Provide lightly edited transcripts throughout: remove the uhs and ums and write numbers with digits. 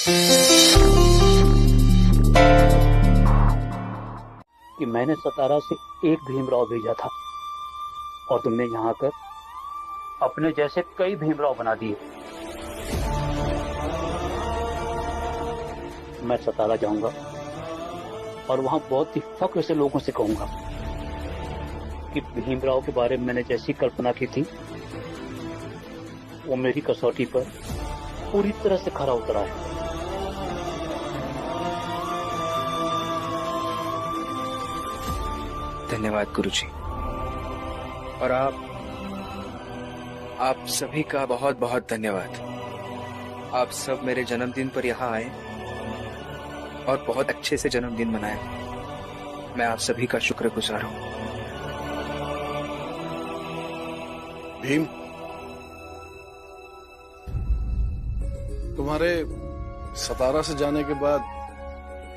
कि मैंने सतारा से एक भीमराव भेजा था और तुमने यहां आकर अपने जैसे कई भीमराव बना दिए। मैं सतारा जाऊंगा और वहां बहुत ही फक्र से लोगों से कहूंगा कि भीमराव के बारे में मैंने जैसी कल्पना की थी वो मेरी कसौटी पर पूरी तरह से खरा उतरा है। धन्यवाद गुरुजी। और आप सभी का बहुत बहुत धन्यवाद। आप सब मेरे जन्मदिन पर यहाँ आए और बहुत अच्छे से जन्मदिन मनाया। मैं आप सभी का शुक्रगुजार हूँ। भीम, तुम्हारे सतारा से जाने के बाद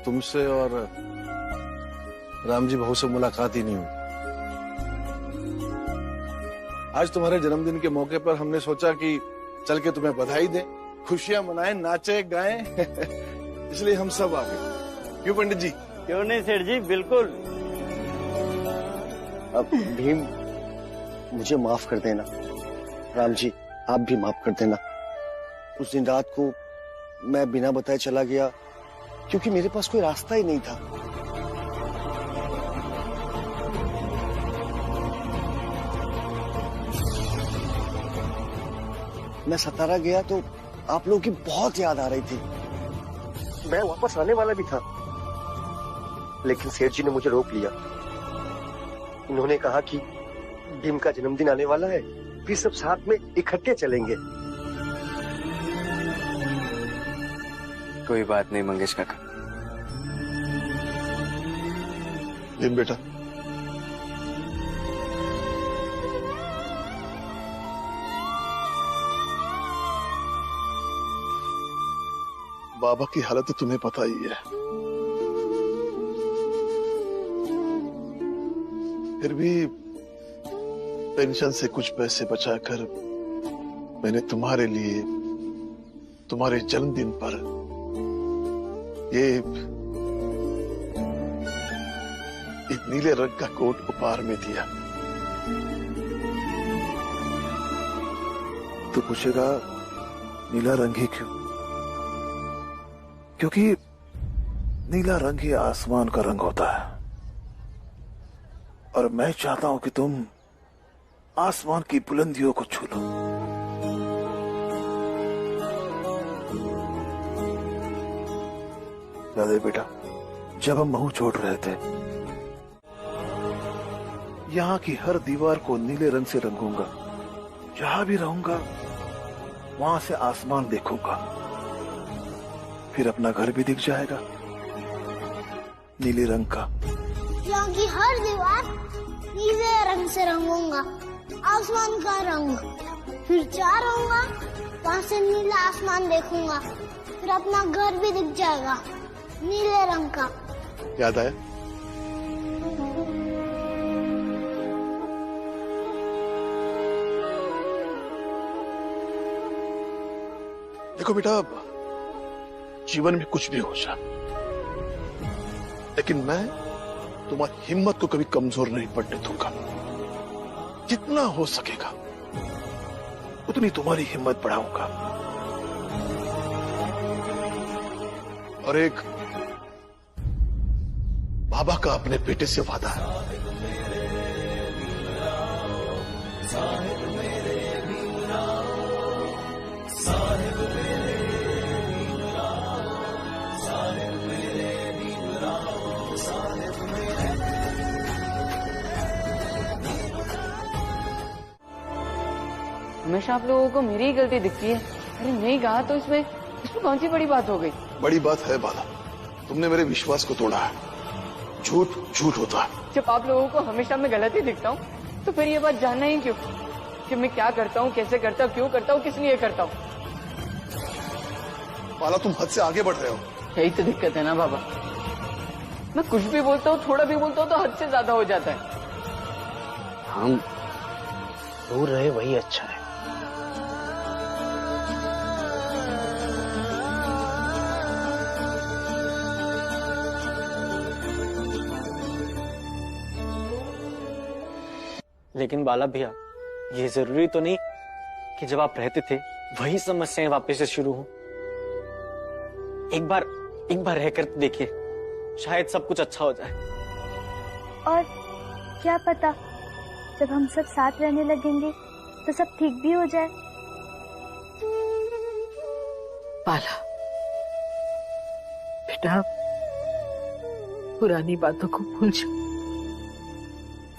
तुमसे और रामजी बहू से मुलाकात ही नहीं हुई। आज तुम्हारे जन्मदिन के मौके पर हमने सोचा कि चल के तुम्हें बधाई दें, खुशियां मनाएं, नाचे गाएं। इसलिए हम सब आ गए। क्यों पंडित जी? क्यों नहीं सेठ जी, बिल्कुल। अब भीम, मुझे माफ कर देना। राम जी, आप भी माफ कर देना। उस दिन रात को मैं बिना बताए चला गया क्योंकि मेरे पास कोई रास्ता ही नहीं था। मैं सतारा गया तो आप लोगों की बहुत याद आ रही थी। मैं वापस आने वाला भी था, लेकिन सेठ जी ने मुझे रोक लिया। उन्होंने कहा कि भीम का जन्मदिन आने वाला है, फिर सब साथ में इकट्ठे चलेंगे। कोई बात नहीं मंगेश काका। भीम बेटा, बाबा की हालत तो तुम्हें पता ही है, फिर भी पेंशन से कुछ पैसे बचाकर मैंने तुम्हारे लिए तुम्हारे जन्मदिन पर ये एक नीले रंग का कोट उपहार में दिया। तो पूछेगा नीला रंग ही क्यों? क्योंकि नीला रंग ही आसमान का रंग होता है और मैं चाहता हूं कि तुम आसमान की बुलंदियों को छू लो। याद है बेटा, जब हम महू छोड़ रहे थे, यहाँ की हर दीवार को नीले रंग से रंगूंगा। जहां भी रहूंगा वहां से आसमान देखूंगा, फिर अपना घर भी दिख जाएगा नीले रंग का। यहाँ की हर दीवार नीले रंग से रंगूंगा, आसमान का रंग। फिर जहाँ रहूंगा वहाँ से नीला आसमान देखूंगा, फिर अपना घर भी दिख जाएगा नीले रंग का। याद आया? देखो बेटा, जीवन में कुछ भी हो जाए, लेकिन मैं तुम्हारी हिम्मत को कभी कमजोर नहीं पड़ने दूंगा। जितना हो सकेगा उतनी तुम्हारी हिम्मत बढ़ाऊंगा। और एक बाबा का अपने बेटे से वादा है, हमेशा आप लोगों को मेरी ही गलती दिखती है। अरे नहीं कहा तो इसमें कौन सी बड़ी बात हो गई? बड़ी बात है बाला, तुमने मेरे विश्वास को तोड़ा है। झूठ झूठ होता है। जब आप लोगों को हमेशा मैं गलत ही दिखता हूँ तो फिर ये बात जानना ही क्यों कि मैं क्या करता हूँ, कैसे करता हूँ, क्यों करता हूँ, किस लिए करता हूँ? बाला, तुम हद से आगे बढ़ रहे हो। यही तो दिक्कत है ना बाबा, मैं कुछ भी बोलता हूँ, थोड़ा भी बोलता हूँ तो हद से ज्यादा हो जाता है। हम दूर रहे वही अच्छा है। लेकिन बाला भैया, ये जरूरी तो नहीं कि जब आप रहते थे वही समस्याएं वापस से शुरू हो। एक बार रहकर तो देखिए, शायद सब कुछ अच्छा हो जाए। और क्या पता, जब हम सब साथ रहने लगेंगे तो सब ठीक भी हो जाए। बाला बेटा, पुरानी बातों को भूल जाओ।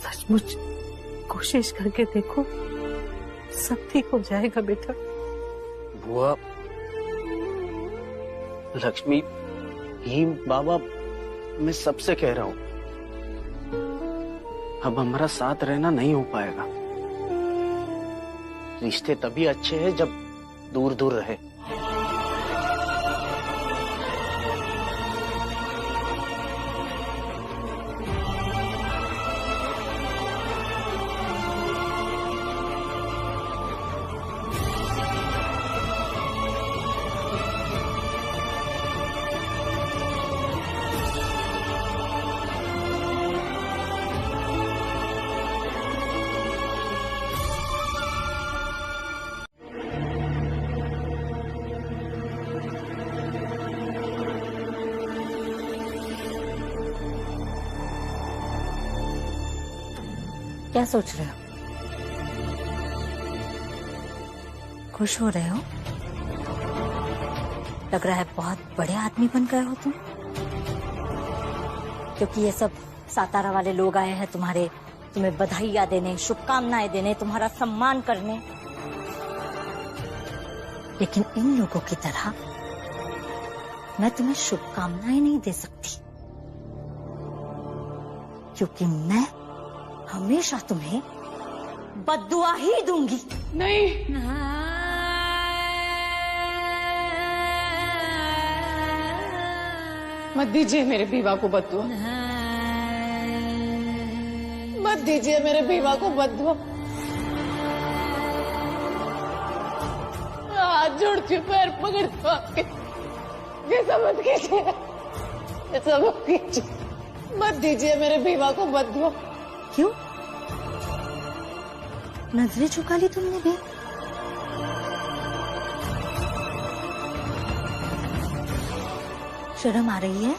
सचमुच कोशिश करके देखो, सब ठीक हो जाएगा बेटा। बुआ, लक्ष्मी, भीम, बाबा, मैं सबसे कह रहा हूं, अब हमारा साथ रहना नहीं हो पाएगा। रिश्ते तभी अच्छे हैं जब दूर दूर रहे। क्या सोच रहे हो? खुश हो रहे हो? लग रहा है बहुत बड़े आदमी बन गए हो तुम, क्योंकि ये सब सातारा वाले लोग आए हैं तुम्हें बधाइयां देने, शुभकामनाएं देने, तुम्हारा सम्मान करने। लेकिन इन लोगों की तरह मैं तुम्हें शुभकामनाएं नहीं दे सकती, क्योंकि मैं हमेशा तुम्हें बद्दुआ ही दूंगी। नहीं, मत दीजिए मेरे बीवा को बद्दुआ, मत दीजिए मेरे बीवा को बद्दुआ। हाथ जोड़ती हूँ, पैर पकड़ती हूँ आपके, ऐसा मत कीजिए, ऐसा मत कीजिए, मत दीजिए मेरे बीवा को बद्दुआ। क्यों? नजरें झुका ली तुमने भी? शर्म आ रही है?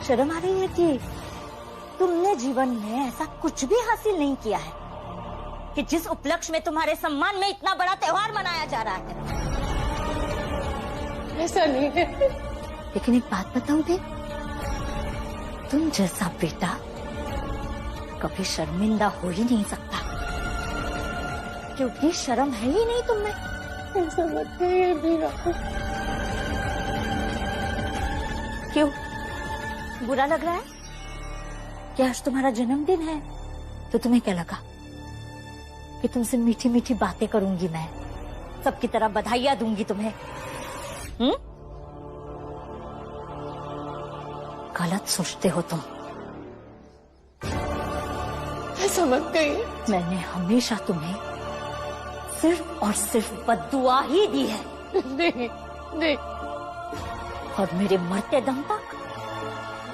शर्म आ रही है कि तुमने जीवन में ऐसा कुछ भी हासिल नहीं किया है कि जिस उपलक्ष्य में तुम्हारे सम्मान में इतना बड़ा त्योहार मनाया जा रहा है। ऐसा नहीं है। लेकिन एक बात बताऊं बे, तुम जैसा बेटा कभी शर्मिंदा हो ही नहीं सकता, क्योंकि शर्म है ही नहीं तुम में। ऐसा मत कहिए बीवा। क्यों? बुरा लग रहा है? क्या आज तुम्हारा जन्मदिन है तो तुम्हें क्या लगा कि तुमसे मीठी मीठी बातें करूंगी, मैं सबकी तरह बधाइयां दूंगी तुम्हें? गलत सोचते हो तुम। ऐसा मत कहिए। मैंने हमेशा तुम्हें सिर्फ और सिर्फ बद्दुआ ही दी है। नहीं, नहीं। और मेरे मरते दम तक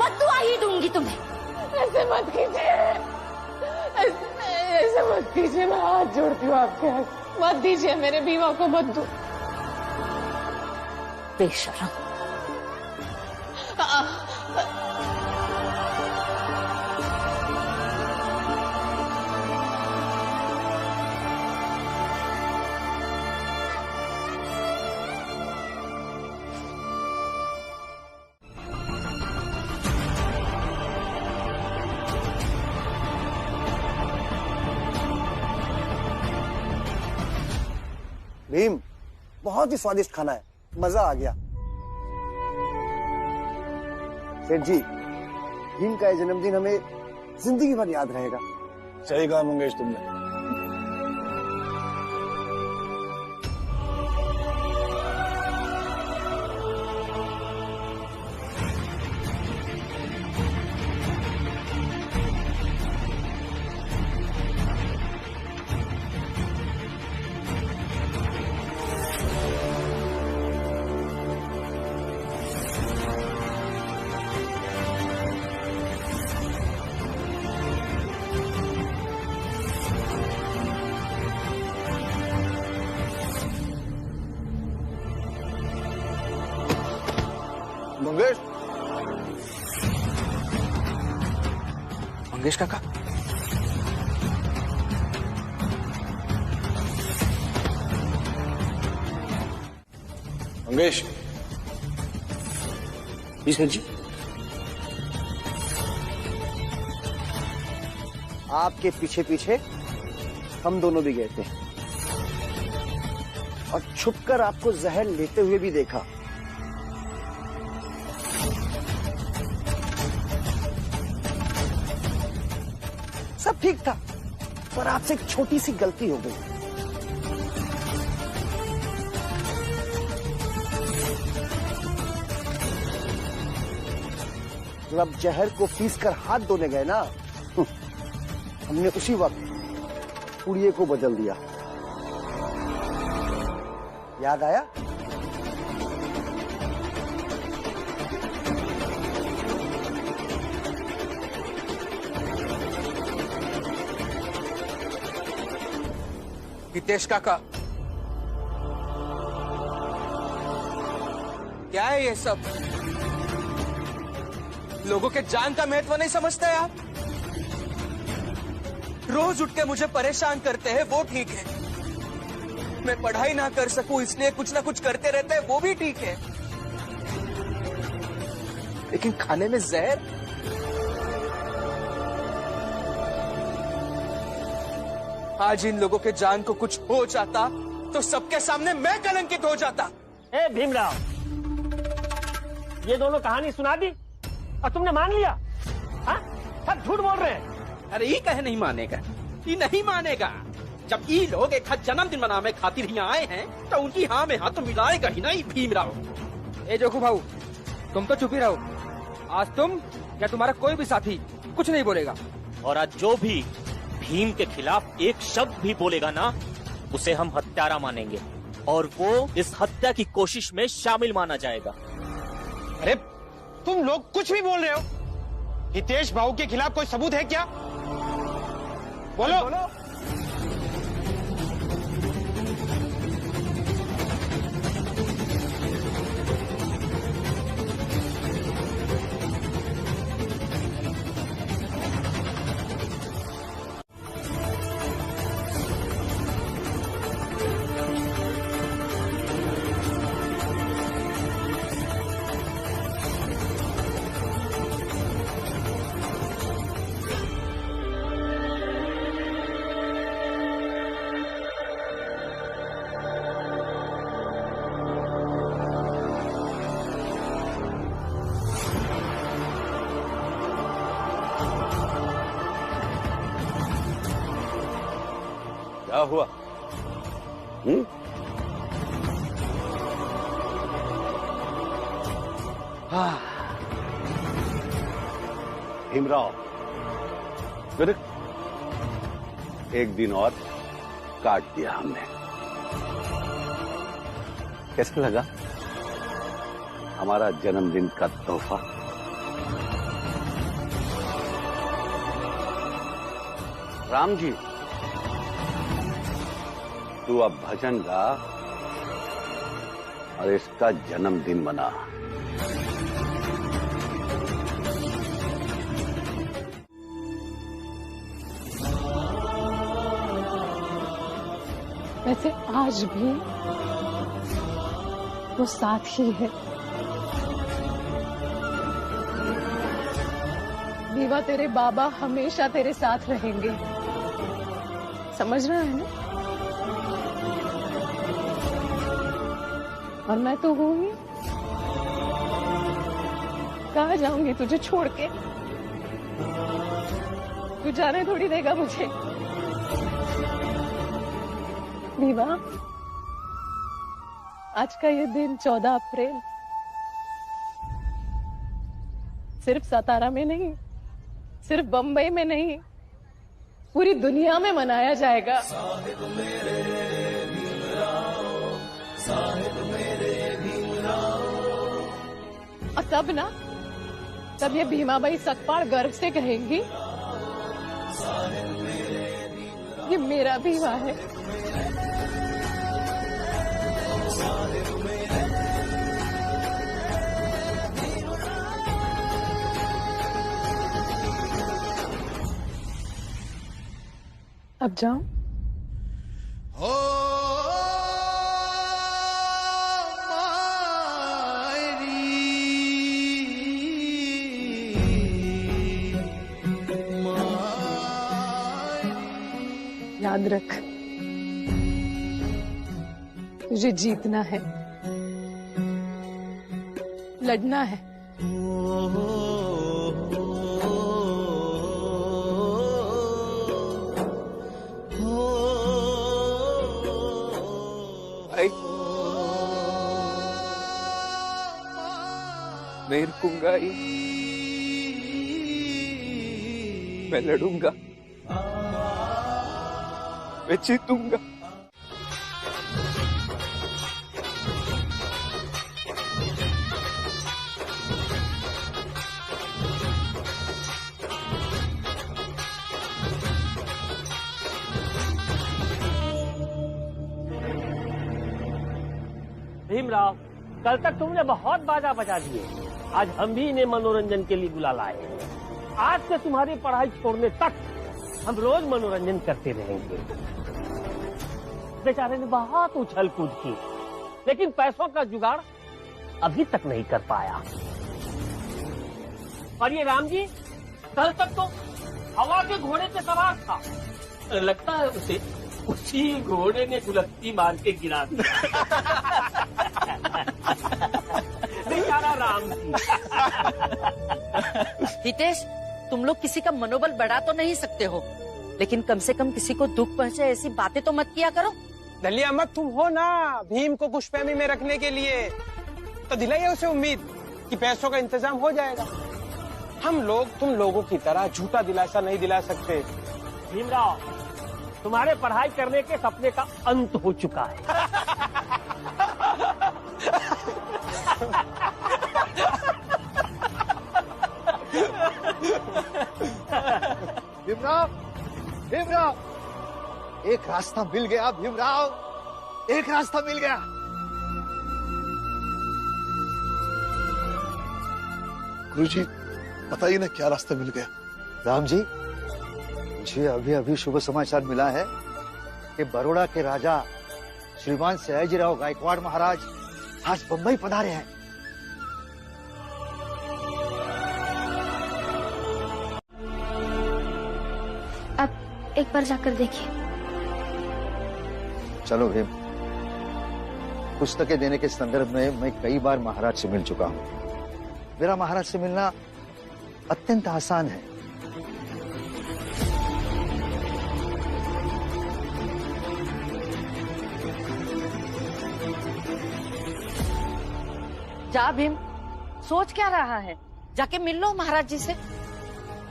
बद्दुआ ही दूंगी तुम्हें। ऐसे मत कीजिए, ऐसे मत कीजिए, मैं हाथ जोड़ती हूँ आपके हाथ, मत दीजिए मेरे बीवा को बद्दुआ। बेशरम। भीम, बहुत ही स्वादिष्ट खाना है, मजा आ गया। सेठ जी, भीम का ये जन्मदिन हमें जिंदगी भर याद रहेगा। सही कहा मंगेश तुमने। मंगेश, मंगेश काका, मंगेश। जी सर जी। आपके पीछे पीछे हम दोनों भी गए थे और छुपकर आपको जहर लेते हुए भी देखा। सब ठीक था, पर आपसे एक छोटी सी गलती हो गई। जब आप जहर को पीस कर हाथ धोने गए ना, हमने उसी वक्त पुड़िये को बदल दिया। याद आया? हितेश काका, क्या है ये सब? लोगों के जान का महत्व नहीं समझते आप? रोज उठ के मुझे परेशान करते हैं, वो ठीक है। मैं पढ़ाई ना कर सकूं इसलिए कुछ ना कुछ करते रहते हैं, वो भी ठीक है। लेकिन खाने में जहर? आज इन लोगों के जान को कुछ हो जाता तो सबके सामने मैं कलंकित हो जाता। ए भीमराव, ये दोनों कहानी सुना दी और तुमने मान लिया? हाँ, सब झूठ बोल रहे हैं। अरे ये कहे नहीं मानेगा, ये नहीं मानेगा। जब ये लोग एक हाथ जन्मदिन मनाने खातिर यहाँ आए हैं तो उनकी हाँ में हाथ तो मिलाएगा ही नहीं भीमराव। ए जोखू भाऊ, तुम तो चुप ही रहो। आज तुम या तुम्हारा कोई भी साथी कुछ नहीं बोलेगा। और आज जो भी भीम के खिलाफ एक शब्द भी बोलेगा ना, उसे हम हत्यारा मानेंगे और वो इस हत्या की कोशिश में शामिल माना जाएगा। अरे तुम लोग कुछ भी बोल रहे हो। हितेश भाऊ के खिलाफ कोई सबूत है क्या? बोलो, बोलो। क्या हुआ? भीमराव, फिर एक दिन और काट दिया हमने। कैसा लगा हमारा जन्मदिन का तोहफा? राम जी, तू अब भजन गा और इसका जन्मदिन मना। वैसे आज भी वो साथ ही है। दीवा, तेरे बाबा हमेशा तेरे साथ रहेंगे, समझ रहा है ना? और मैं तो हूं ही। कहाँ जाऊंगी तुझे छोड़ के? तू जाने थोड़ी देगा मुझे। दीवा, आज का ये दिन 14 अप्रैल सिर्फ सतारा में नहीं, सिर्फ बंबई में नहीं, पूरी दुनिया में मनाया जाएगा। और तब ना, तब ये भीमाबाई सतपाल गर्व से कहेंगी, ये मेरा भीमा है। अब जाऊं? याद रख, तुझे जीतना है, लड़ना है। मैं रुकूंगा ही, मैं लड़ूंगा, मैं जीतूंगा। भीमराव, कल तक तुमने बहुत बाजा बजा दिए, आज हम भी इन्हें मनोरंजन के लिए बुला लाए। आज से तुम्हारी पढ़ाई छोड़ने तक हम रोज मनोरंजन करते रहेंगे। बेचारे ने बहुत उछल कूद की, लेकिन पैसों का जुगाड़ अभी तक नहीं कर पाया। और ये राम जी कल तक तो हवा के घोड़े पे सवार था, लगता है उसे उसी घोड़े ने गुलत्ती मार के गिरा दिया। बेचारा राम जी। हितेश, तुम लोग किसी का मनोबल बढ़ा तो नहीं सकते हो, लेकिन कम से कम किसी को दुख पहुंचे ऐसी बातें तो मत किया करो। दलिया मत तुम हो ना भीम को खुशफहमी में रखने के लिए, तो दिलाइए उसे उम्मीद कि पैसों का इंतजाम हो जाएगा। हम लोग तुम लोगों की तरह झूठा दिलासा नहीं दिला सकते। भीमराव, तुम्हारे पढ़ाई करने के सपने का अंत हो चुका है। भीमराव, भीमराव, एक रास्ता मिल गया भीमराव, एक रास्ता मिल गया। गुरुजी, बताइए ना क्या रास्ता मिल गया। राम जी, मुझे अभी अभी शुभ समाचार मिला है कि बड़ौदा के राजा श्रीमान सयाजीराव गायकवाड़ महाराज आज बंबई पधारे हैं। अब एक बार जाकर देखिए। चलो भीम, पुस्तकें देने के संदर्भ में मैं कई बार महाराज से मिल चुका हूं। मेरा महाराज से मिलना अत्यंत आसान है। जा भीम, सोच क्या रहा है, जाके मिल लो महाराज जी से।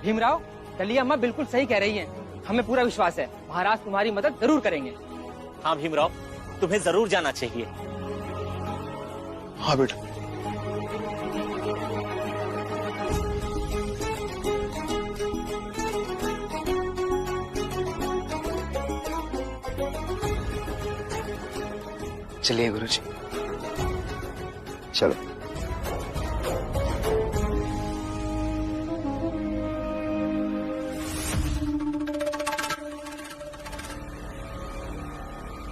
भीमराव, दलिया अम्मा बिल्कुल सही कह रही हैं। हमें पूरा विश्वास है महाराज तुम्हारी मदद जरूर करेंगे। हाँ भीमराव, तुम्हें जरूर जाना चाहिए। हाँ बेटा। चलिए गुरुजी। चलो।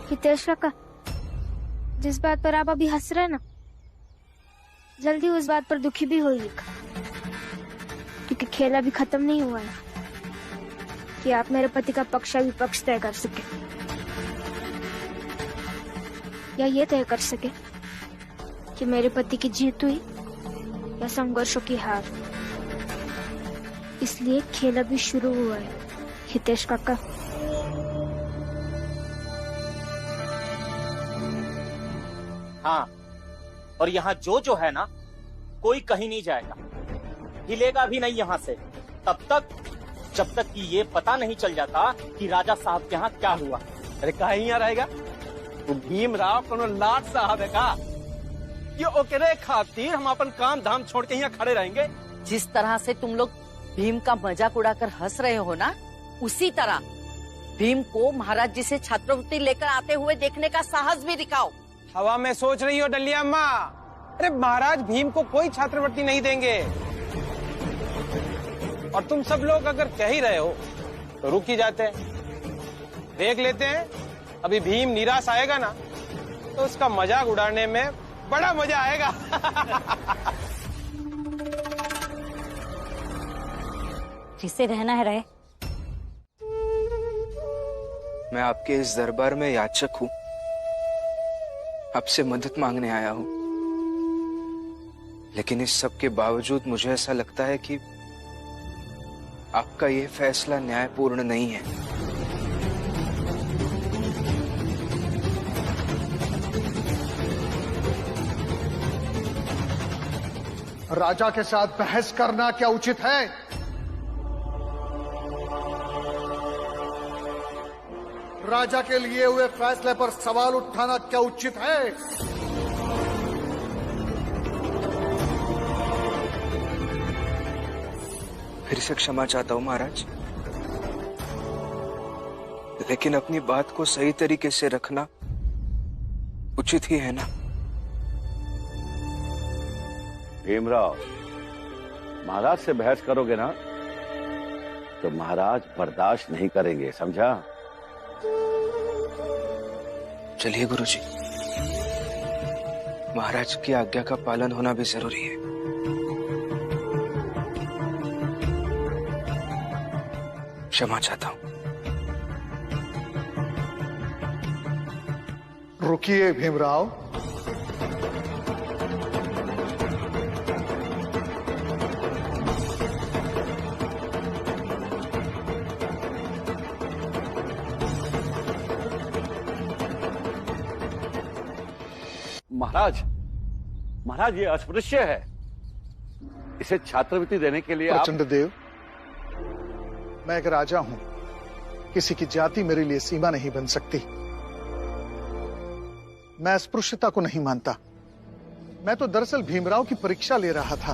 हितेश काका, जिस बात पर आप अभी हंस रहे हैं ना, जल्दी उस बात पर दुखी भी होइएगा, क्योंकि खेल अभी खत्म नहीं हुआ है कि आप मेरे पति का पक्ष विपक्ष तय कर सके, या ये तय कर सके कि मेरे पति की जीत हुई या संघर्षों की हार। इसलिए खेल अभी शुरू हुआ है हितेश काका। हाँ, और यहाँ जो है ना, कोई कहीं नहीं जाएगा, हिलेगा भी नहीं यहाँ से, तब तक जब तक कि ये पता नहीं चल जाता कि राजा साहब के यहाँ क्या हुआ। अरे कहा यहाँ रहेगा? तो भीमराव कोनो लाट साहब है का? ये ओकरे खातिर हम अपन काम धाम छोड़ के यहाँ खड़े रहेंगे। जिस तरह से तुम लोग भीम का मजाक उड़ाकर हंस रहे हो ना, उसी तरह भीम को महाराज जी से छात्रवृत्ति लेकर आते हुए देखने का साहस भी दिखाओ। हवा में सोच रही हो डलिया अम्मा? अरे महाराज भीम को कोई छात्रवृत्ति नहीं देंगे, और तुम सब लोग अगर कह ही रहे हो तो रुक ही जाते हैं। देख लेते हैं, अभी भीम निराश आएगा ना तो उसका मजाक उड़ाने में बड़ा मजा आएगा। जिसे रहना है रहे। मैं आपके इस दरबार में याचक हूं, आपसे मदद मांगने आया हूं, लेकिन इस सब के बावजूद मुझे ऐसा लगता है कि आपका ये फैसला न्यायपूर्ण नहीं है। राजा के साथ बहस करना क्या उचित है? राजा के लिए हुए फैसले पर सवाल उठाना क्या उचित है? फिर से क्षमा चाहता हूं महाराज, लेकिन अपनी बात को सही तरीके से रखना उचित ही है ना। भीमराव, महाराज से बहस करोगे ना तो महाराज बर्दाश्त नहीं करेंगे, समझा? चलिए गुरुजी, महाराज की आज्ञा का पालन होना भी जरूरी है। क्षमा चाहता हूं। रुकिए भीमराव, महाराज, महाराज ये अस्पृश्य है, इसे छात्रवृत्ति देने के लिए प्रचंड देव, मैं एक राजा हूं, किसी की जाति मेरे लिए सीमा नहीं बन सकती। मैं अस्पृश्यता को नहीं मानता। मैं तो दरअसल भीमराव की परीक्षा ले रहा था।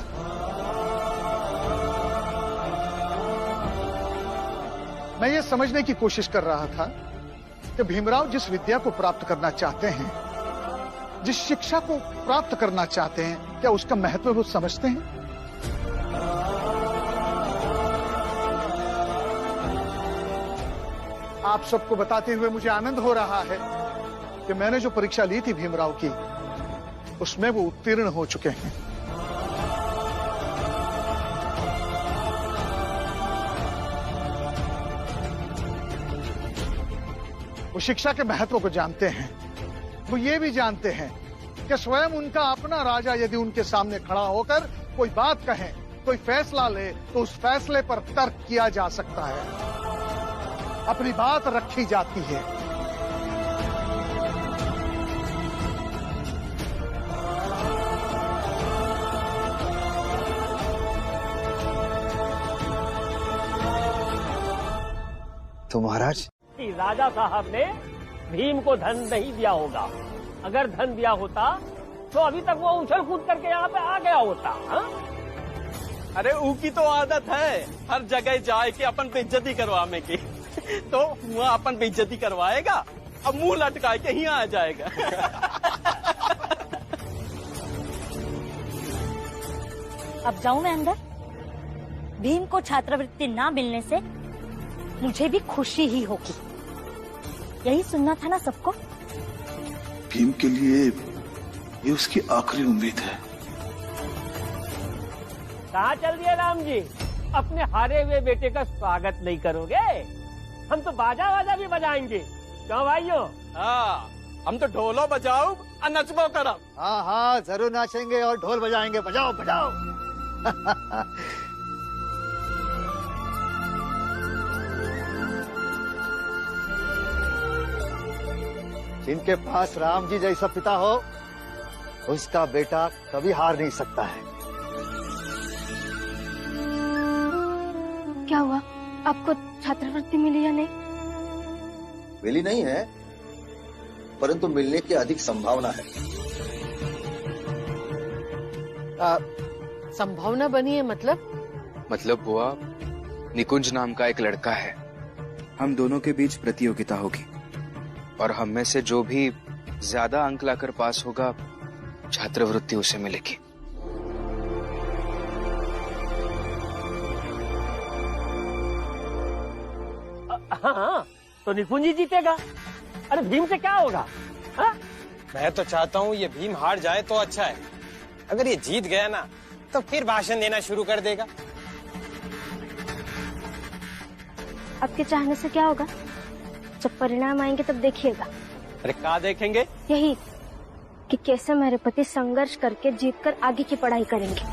मैं ये समझने की कोशिश कर रहा था कि भीमराव जिस विद्या को प्राप्त करना चाहते हैं, जिस शिक्षा को प्राप्त करना चाहते हैं, क्या उसका महत्व वो समझते हैं? आप सबको बताते हुए मुझे आनंद हो रहा है कि मैंने जो परीक्षा ली थी भीमराव की, उसमें वो उत्तीर्ण हो चुके हैं। वो शिक्षा के महत्व को जानते हैं। वो ये भी जानते हैं कि स्वयं उनका अपना राजा यदि उनके सामने खड़ा होकर कोई बात कहे, कोई फैसला ले, तो उस फैसले पर तर्क किया जा सकता है, अपनी बात रखी जाती है। तो महाराज, राजा साहब ने भीम को धन नहीं दिया होगा। अगर धन दिया होता तो अभी तक वो उछल कूद करके यहाँ पे आ गया होता। हा? अरे ऊकी तो आदत है हर जगह जाए के अपन बेइज्जती करवाने की। तो वहाँ अपन बेइज्जती करवाएगा, अब मुंह लटका के ही आ जाएगा। अब जाऊं मैं अंदर? भीम को छात्रवृत्ति ना मिलने से मुझे भी खुशी ही होगी। यही सुनना था ना सबको। भीम के लिए ये उसकी आखिरी उम्मीद है। कहाँ चल दिए राम जी? अपने हारे हुए बेटे का स्वागत नहीं करोगे? हम तो बाजा वाजा भी बजाएंगे, क्यों भाइयों? हाँ, हम तो ढोलो बजाओ और नचबो करब। हाँ हाँ, जरूर नाचेंगे और ढोल बजाएंगे। बजाओ बजाओ। जिनके पास राम जी जैसा पिता हो, उसका बेटा कभी हार नहीं सकता है। क्या हुआ? आपको छात्रवृत्ति मिली या नहीं? मिली नहीं है, परंतु मिलने की अधिक संभावना है। संभावना बनी है मतलब बुआ, निकुंज नाम का एक लड़का है, हम दोनों के बीच प्रतियोगिता होगी और हम में से जो भी ज्यादा अंक लाकर पास होगा, छात्रवृत्ति उसे मिलेगी। हाँ, तो निकुंज ही जीतेगा। अरे भीम से क्या होगा? हाँ? मैं तो चाहता हूँ ये भीम हार जाए तो अच्छा है। अगर ये जीत गया ना तो फिर भाषण देना शुरू कर देगा। आपके चाहने से क्या होगा? जब परिणाम आएंगे तब देखिएगा। अरे क्या देखेंगे? यही कि कैसे मेरे पति संघर्ष करके जीतकर आगे की पढ़ाई करेंगे।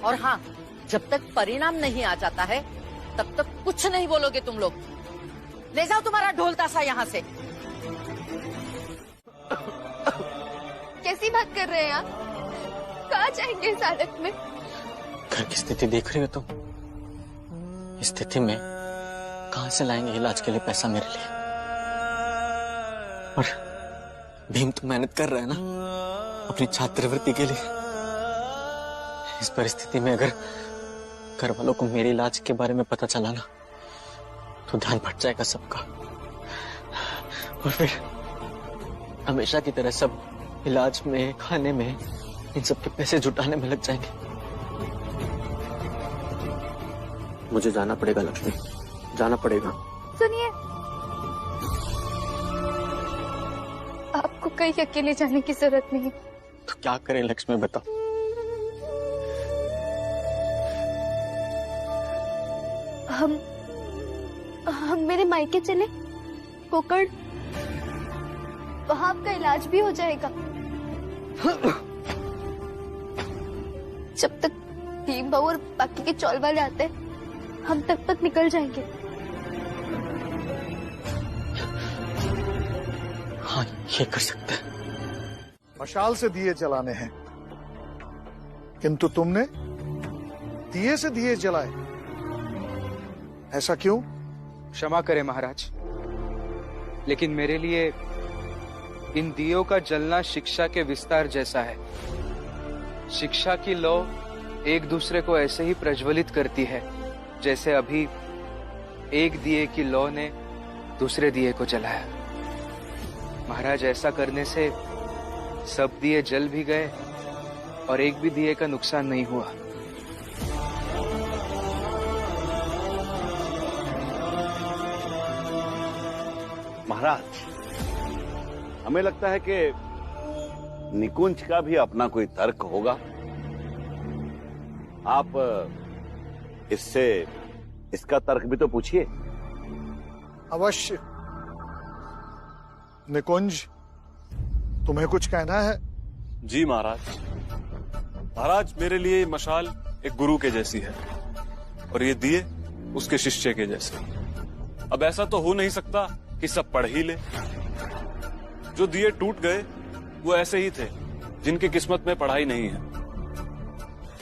और हाँ, जब तक परिणाम नहीं आ जाता है तब तक कुछ नहीं बोलोगे तुम लोग। ले जाओ तुम्हारा ढोल ताशा यहाँ से। कैसी बात कर रहे हैं आप? कहाँ जाएंगे इस हालत में? घर की स्थिति देख रही हो तुम? इस स्थिति में कहां से लाएंगे इलाज के लिए पैसा मेरे लिए? और भीम तो मेहनत कर रहा है ना अपनी छात्रवृत्ति के लिए। इस परिस्थिति में अगर घर वालों को मेरे इलाज के बारे में पता चला ना तो ध्यान भट जाएगा सबका, और फिर हमेशा की तरह सब इलाज में, खाने में, इन सब के पैसे जुटाने में लग जाएंगे। मुझे जाना पड़ेगा लक्ष्मी, जाना पड़ेगा। सुनिए, आपको कहीं अकेले जाने की जरूरत नहीं। तो क्या करें लक्ष्मी, बताओ। हम मेरे मायके चले, कोकण, वहाँ आपका इलाज भी हो जाएगा। जब तक भीम बाबू और बाकी के चौल वाले आते हैं हम तब तक निकल जाएंगे। हाँ, ये कर सकते हैं। मशाल से दिए जलाने हैं, किंतु तुमने दिए से दिए जलाए, ऐसा क्यों? क्षमा करें महाराज, लेकिन मेरे लिए इन दियों का जलना शिक्षा के विस्तार जैसा है। शिक्षा की लौ एक दूसरे को ऐसे ही प्रज्वलित करती है जैसे अभी एक दिए की लौ ने दूसरे दिए को जलाया। महाराज, ऐसा करने से सब दिए जल भी गए और एक भी दिए का नुकसान नहीं हुआ। महाराज, हमें लगता है कि निकुंज का भी अपना कोई तर्क होगा। आप इससे इसका तर्क भी तो पूछिए। अवश्य। निकुंज, तुम्हें कुछ कहना है? जी महाराज। महाराज, मेरे लिए ये मशाल एक गुरु के जैसी है और ये दिए उसके शिष्य के जैसे। अब ऐसा तो हो नहीं सकता कि सब पढ़ ही ले। जो दिए टूट गए वो ऐसे ही थे जिनकी किस्मत में पढ़ाई नहीं है।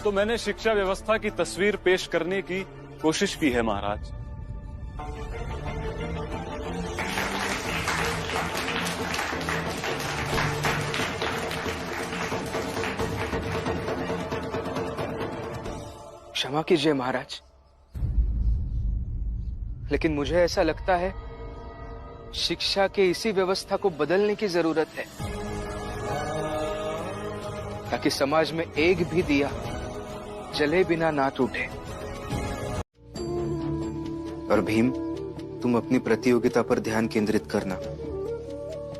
तो मैंने शिक्षा व्यवस्था की तस्वीर पेश करने की कोशिश की है महाराज। क्षमा कीजिए महाराज, लेकिन मुझे ऐसा लगता है शिक्षा के इसी व्यवस्था को बदलने की जरूरत है ताकि समाज में एक भी दिया जले बिना ना टूटे। और भीम, तुम अपनी प्रतियोगिता पर ध्यान केंद्रित करना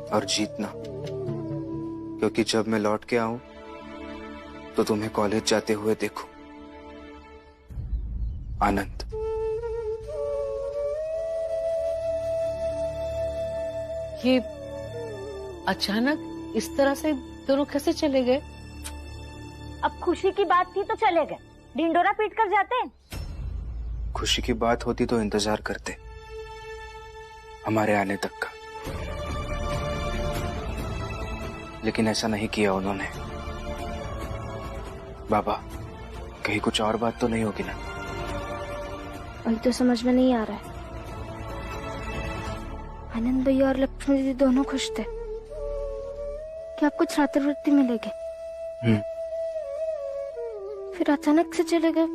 और जीतना, क्योंकि जब मैं लौट के आऊं तो तुम्हें कॉलेज जाते हुए देखूं। आनंद। ये अचानक इस तरह से दोनों कैसे चले गए? अब खुशी की बात थी तो चले गए, ढिंडोरा पीट कर जाते। खुशी की बात होती तो इंतजार करते हमारे आने तक का, लेकिन ऐसा नहीं किया उन्होंने। बाबा, कहीं कुछ और बात तो नहीं होगी ना? वही तो समझ में नहीं आ रहा है। आनंद भैया और लक्ष्मी दीदी दोनों खुश थे कि आपको छात्रवृत्ति मिलेगी, फिर अचानक से चले गए।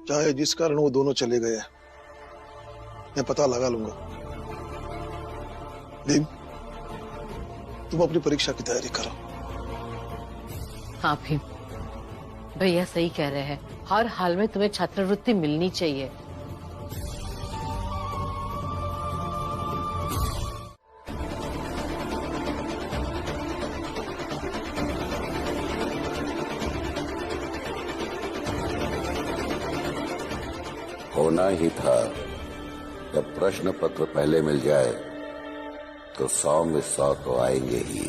चाहे जिस कारण वो दोनों चले गए, मैं पता लगा लूंगा। भीम, तुम अपनी परीक्षा की तैयारी करो। हाँ भीम, भैया सही कह रहे हैं, हर हाल में तुम्हें छात्रवृत्ति मिलनी चाहिए। होना ही था। जब प्रश्न पत्र पहले मिल जाए तो 100 में 100 तो आएंगे ही।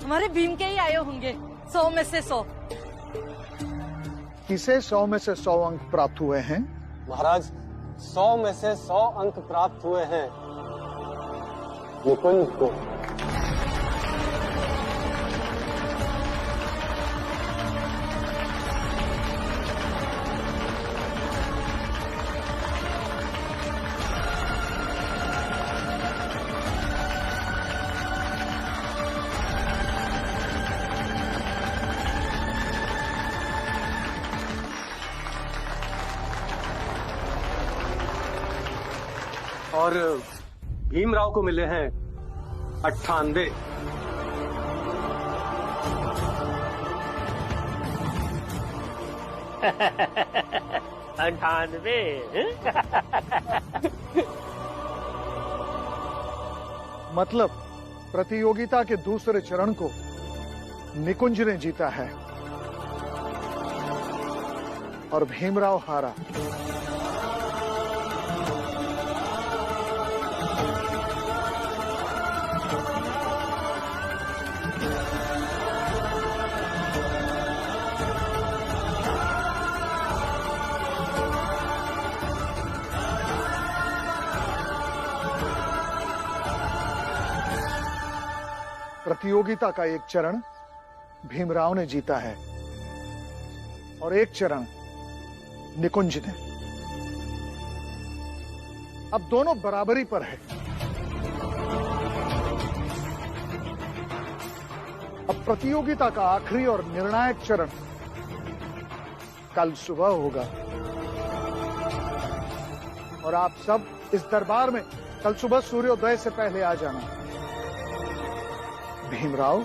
हमारे भीम के ही आए होंगे 100 में से 100। किसे 100 में से 100 अंक प्राप्त हुए हैं? महाराज 100 में से 100 अंक प्राप्त हुए हैं निकुंज को। और भीमराव को मिले हैं 98। मतलब प्रतियोगिता के दूसरे चरण को निकुंज ने जीता है और भीमराव हारा। प्रतियोगिता का एक चरण भीमराव ने जीता है और एक चरण निकुंज ने। अब दोनों बराबरी पर है। अब प्रतियोगिता का आखिरी और निर्णायक चरण कल सुबह होगा और आप सब इस दरबार में कल सुबह सूर्योदय से पहले आ जाना। भीमराव,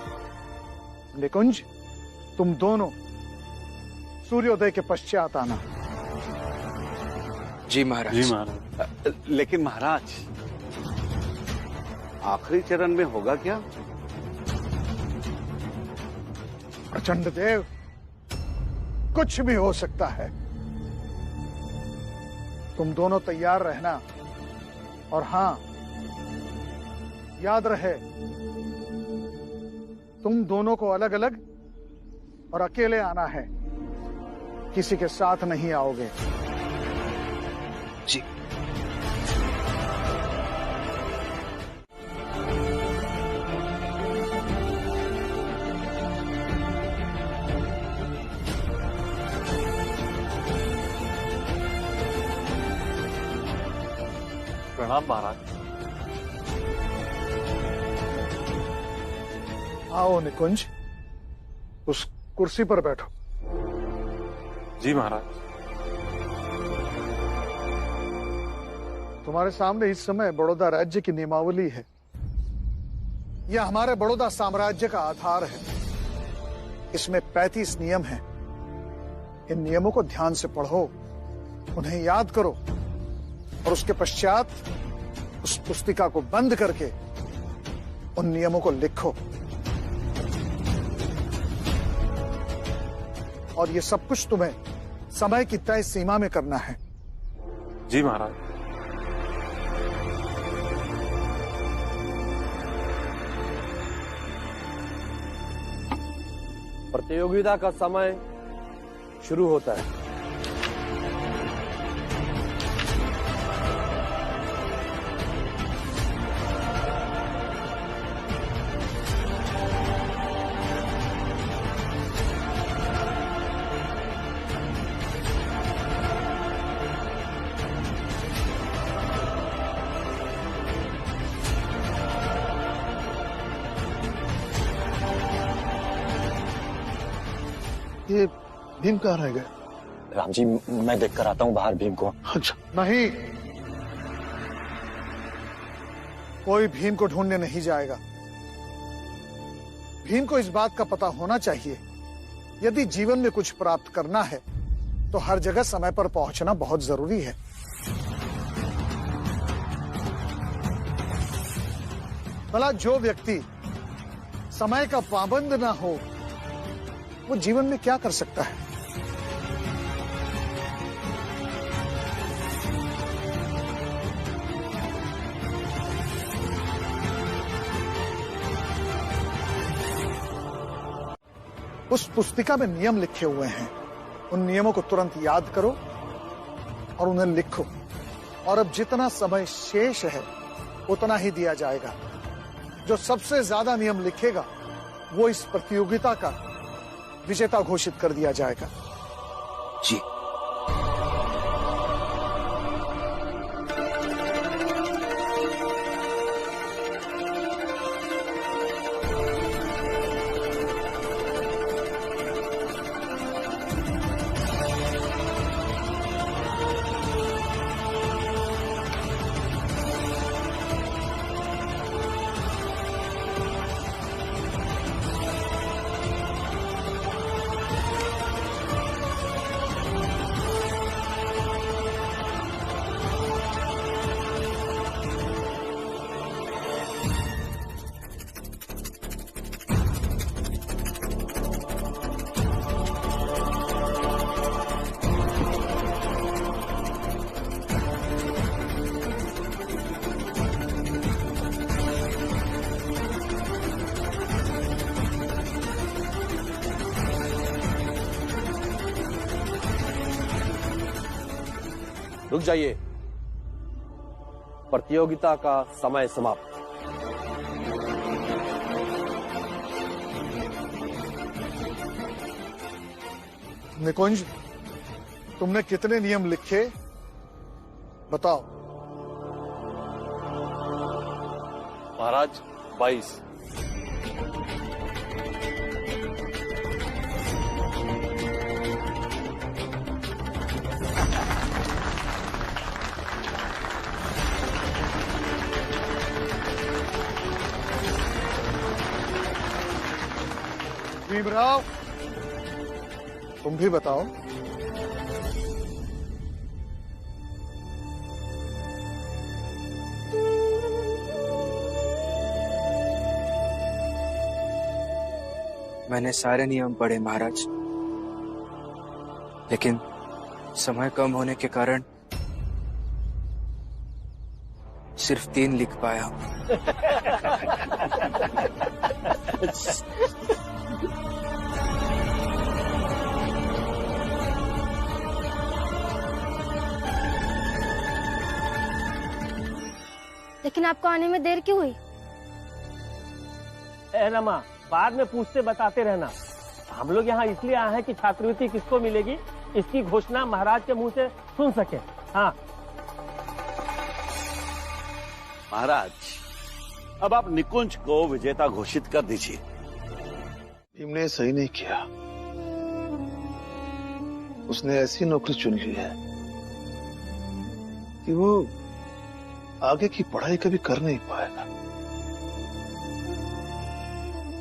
निकुंज, तुम दोनों सूर्योदय के पश्चात आना। जी महाराज। जी महाराज। लेकिन महाराज आखिरी चरण में होगा क्या? प्रचंड देव, कुछ भी हो सकता है। तुम दोनों तैयार रहना और हां, याद रहे तुम दोनों को अलग अलग और अकेले आना है, किसी के साथ नहीं आओगे। जी। प्रणाम महाराज। आओ निकुंज, उस कुर्सी पर बैठो। जी महाराज। तुम्हारे सामने इस समय बड़ौदा राज्य की नियमावली है। यह हमारे बड़ौदा साम्राज्य का आधार है। इसमें 35 नियम हैं। इन नियमों को ध्यान से पढ़ो, उन्हें याद करो और उसके पश्चात उस पुस्तिका को बंद करके उन नियमों को लिखो। और ये सब कुछ तुम्हें समय की तय सीमा में करना है। जी महाराज। प्रतियोगिता का समय शुरू होता है। ये भीम कहाँ रह गए? राम जी, मैं देखकर आता हूँ बाहर भीम को। अच्छा, नहीं, कोई भीम को ढूंढने नहीं जाएगा। भीम को इस बात का पता होना चाहिए यदि जीवन में कुछ प्राप्त करना है तो हर जगह समय पर पहुंचना बहुत जरूरी है। भला जो व्यक्ति समय का पाबंद ना हो वो जीवन में क्या कर सकता है? उस पुस्तिका में नियम लिखे हुए हैं, उन नियमों को तुरंत याद करो और उन्हें लिखो। और अब जितना समय शेष है उतना ही दिया जाएगा। जो सबसे ज्यादा नियम लिखेगा वो इस प्रतियोगिता का विजेता घोषित कर दिया जाएगा। जी। रुक जाइए, प्रतियोगिता का समय समाप्त। निकुंज, तुमने कितने नियम लिखे बताओ। महाराज 22। भीमराव, तुम भी बताओ। मैंने सारे नियम पढ़े महाराज, लेकिन समय कम होने के कारण सिर्फ 3 लिख पाया हूं। लेकिन आपको आने में देर क्यों हुई? रमा, बाद में पूछते बताते रहना। हम लोग यहाँ इसलिए आए हैं कि छात्रवृत्ति किसको मिलेगी इसकी घोषणा महाराज के मुंह से सुन सके। हाँ महाराज, अब आप निकुंज को विजेता घोषित कर दीजिए। भीम ने सही नहीं किया। उसने ऐसी नौकरी चुन ली है कि वो आगे की पढ़ाई कभी कर नहीं पाएगा,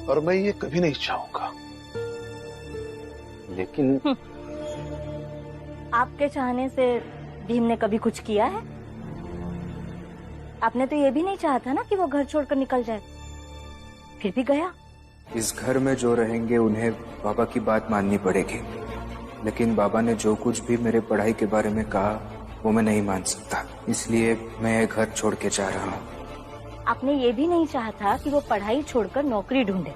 और मैं ये कभी नहीं चाहूंगा। लेकिन आपके चाहने से भीम ने कभी कुछ किया है? आपने तो ये भी नहीं चाहा था ना कि वो घर छोड़कर निकल जाए, फिर भी गया। इस घर में जो रहेंगे उन्हें बाबा की बात माननी पड़ेगी, लेकिन बाबा ने जो कुछ भी मेरे पढ़ाई के बारे में कहा वो मैं नहीं मान सकता, इसलिए मैं ये घर छोड़ के जा रहा हूँ। आपने ये भी नहीं चाहा था कि वो पढ़ाई छोड़कर नौकरी ढूंढे,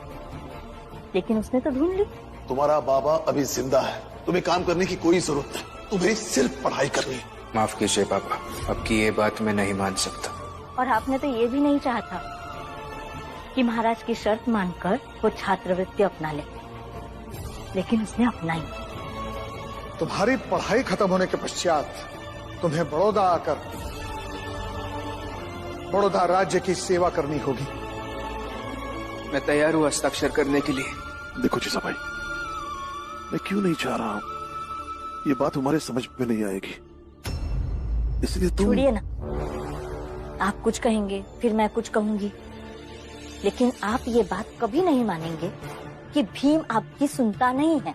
लेकिन उसने तो ढूंढ ली। तुम्हारा बाबा अभी जिंदा है, तुम्हें काम करने की कोई जरूरत नहीं, तुम्हें सिर्फ पढ़ाई करनी है। माफ कीजिए बाबा, अब की ये बात मैं नहीं मान सकता। और आपने तो ये भी नहीं चाहा था कि महाराज की शर्त मानकर वो छात्रवृत्ति अपना ले, लेकिन उसने अपनाई। तुम्हारी पढ़ाई खत्म होने के पश्चात तुम्हें बड़ौदा आकर बड़ौदा राज्य की सेवा करनी होगी। मैं तैयार हूँ हस्ताक्षर करने के लिए। देखो जीजा भाई, मैं क्यों नहीं चाह रहा हूँ, ये बात तुम्हारे समझ में नहीं आएगी, इसलिए तुम छोड़िए ना। आप कुछ कहेंगे फिर मैं कुछ कहूंगी, लेकिन आप ये बात कभी नहीं मानेंगे कि भीम आपकी सुनता नहीं है।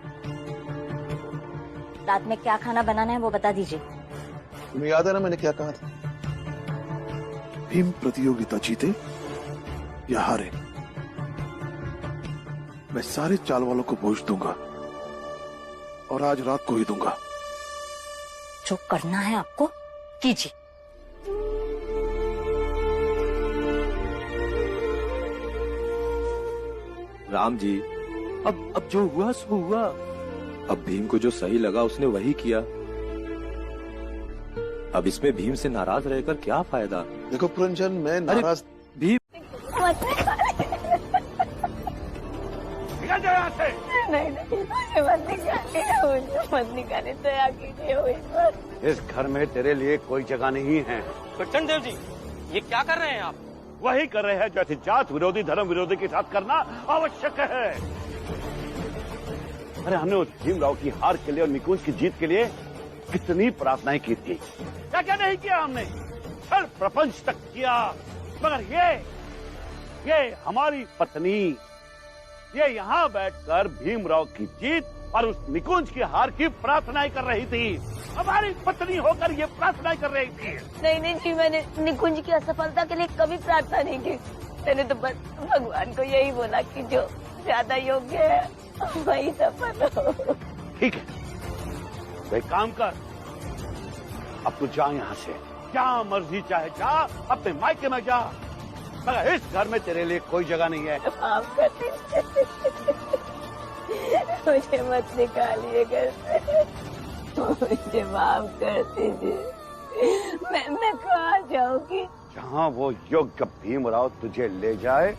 रात में क्या खाना बनाना है वो बता दीजिए। तुम्हें याद है ना मैंने क्या कहा था? भीम प्रतियोगिता जीते या हारे, मैं सारे चाल वालों को भोज दूंगा और आज रात को ही दूंगा। जो करना है आपको कीजिए। राम जी, अब जो हुआ सो हुआ। अब भीम को जो सही लगा उसने वही किया। अब इसमें भीम से नाराज रहकर क्या फायदा? देखो पुरंजन, मैं नाराज भीम निकल जाओ यहाँ से। नहीं मुझे मत निकाले दया कीजिए हुई पर। इस घर में तेरे लिए कोई जगह नहीं है। कृष्ण देव जी, ये क्या कर रहे हैं आप? वही कर रहे हैं जैसे जात विरोधी धर्म विरोधी के साथ करना आवश्यक है। अरे हमने उस भीमराव की हार के लिए और निकुंज की जीत के लिए कितनी प्रार्थनाएं की थी, क्या क्या नहीं किया हमने, हर प्रपंच तक किया। मगर ये हमारी पत्नी, ये यहाँ बैठकर भीमराव की जीत और उस निकुंज की हार की प्रार्थनाएं कर रही थी। हमारी पत्नी होकर ये प्रार्थना कर रही थी। नहीं जी, मैंने निकुंज की असफलता के लिए कभी प्रार्थना नहीं की। मैंने तो बस भगवान को यही बोला कि जो ज्यादा योग्य है वही सफल हो। ठीक है, तो एक काम कर, अब तू जा यहाँ से, क्या मर्जी चाहे जा, अपने मायके में जा, मगर इस घर में तेरे लिए कोई जगह नहीं है। माफ कर दीजिए, मुझे मत निकालिए घर से, मुझे माफ कर दीजिए। मैं कहाँ जाऊंगी? जहाँ वो योग्य भीमराव तुझे ले जाए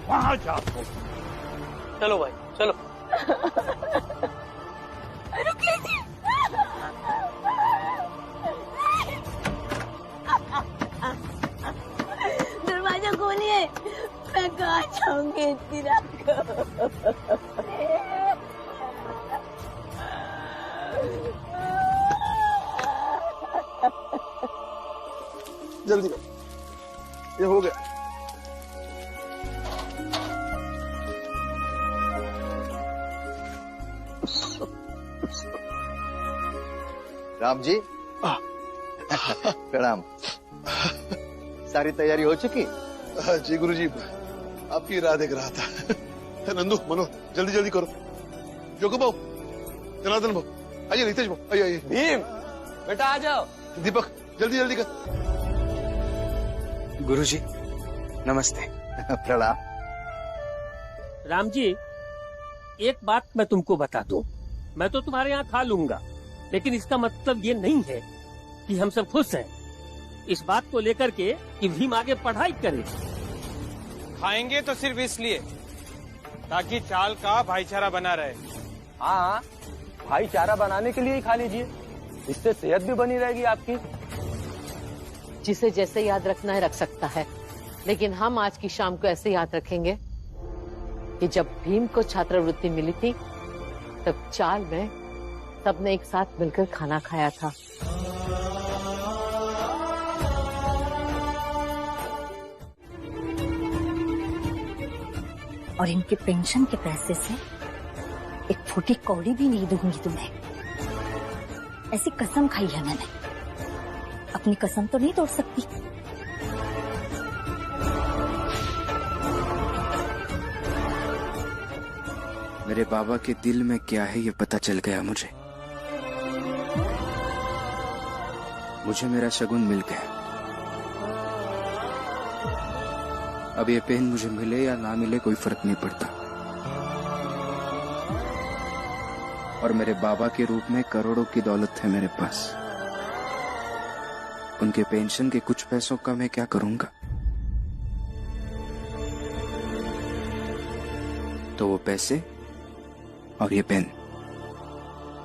वहाँ जा। चलो भाई चलो। रुकिए जी। दरवाजा खोलिए, मैं कहाँ जाऊंगी इतनी रात को? जल्दी कर, ये हो गया। राम जी प्रणाम। सारी तैयारी हो चुकी? जी गुरुजी, आपकी राह देख रहा था। नंदू, मनो, जल्दी जल्दी करो। जोगू भाऊ, जनार्दन भाऊ, आइए, रितेश भाऊ, आइए। भीम बेटा आ जाओ। दीपक, जल्दी जल्दी कर। गुरुजी नमस्ते। प्रणाम। राम जी, एक बात मैं तुमको बता दूं, मैं तो तुम्हारे यहाँ खा लूंगा, लेकिन इसका मतलब ये नहीं है कि हम सब खुश हैं इस बात को लेकर के कि भीम आगे पढ़ाई करे। खाएंगे तो सिर्फ इसलिए ताकि चाल का भाईचारा बना रहे। हाँ, भाईचारा बनाने के लिए ही खा लीजिए, इससे सेहत भी बनी रहेगी आपकी। जिसे जैसे याद रखना है रख सकता है, लेकिन हम आज की शाम को ऐसे याद रखेंगे कि जब भीम को छात्रवृत्ति मिली थी तब चाल में सबने एक साथ मिलकर खाना खाया था। और इनके पेंशन के पैसे से एक फूटी कौड़ी भी नहीं दूंगी तुम्हें। ऐसी कसम खाई है मैंने, अपनी कसम तो नहीं तोड़ सकती। मेरे बाबा के दिल में क्या है ये पता चल गया मुझे। मुझे मेरा शगुन मिल गया। अब ये पेन मुझे मिले या ना मिले कोई फर्क नहीं पड़ता। और मेरे बाबा के रूप में करोड़ों की दौलत है मेरे पास। उनके पेंशन के कुछ पैसों का मैं क्या करूंगा? तो वो पैसे और ये पेन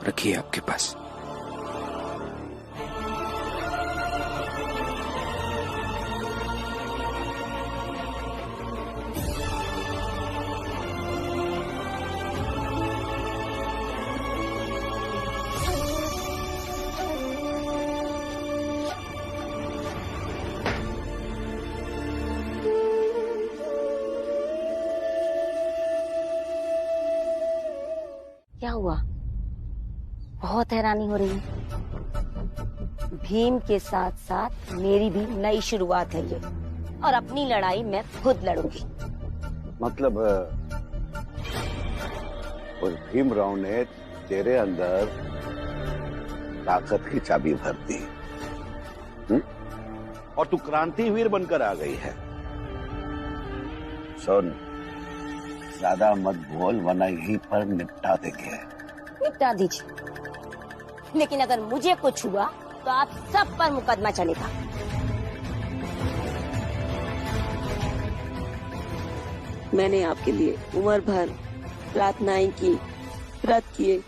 रखिए आपके पास। क्या हुआ? बहुत हैरानी हो रही है। भीम के साथ साथ मेरी भी नई शुरुआत है ये, और अपनी लड़ाई मैं खुद लड़ूंगी। मतलब उस भीमराव ने तेरे अंदर ताकत की चाबी भर दी, और तू क्रांतिवीर बनकर आ गई है। सुन, ज्यादा मत बोल वरना यहीं पर निपटा देंगे। निपटा दीजिए, लेकिन अगर मुझे कुछ हुआ तो आप सब पर मुकदमा चलेगा। मैंने आपके लिए उम्र भर प्रार्थनाएं की, व्रत किए,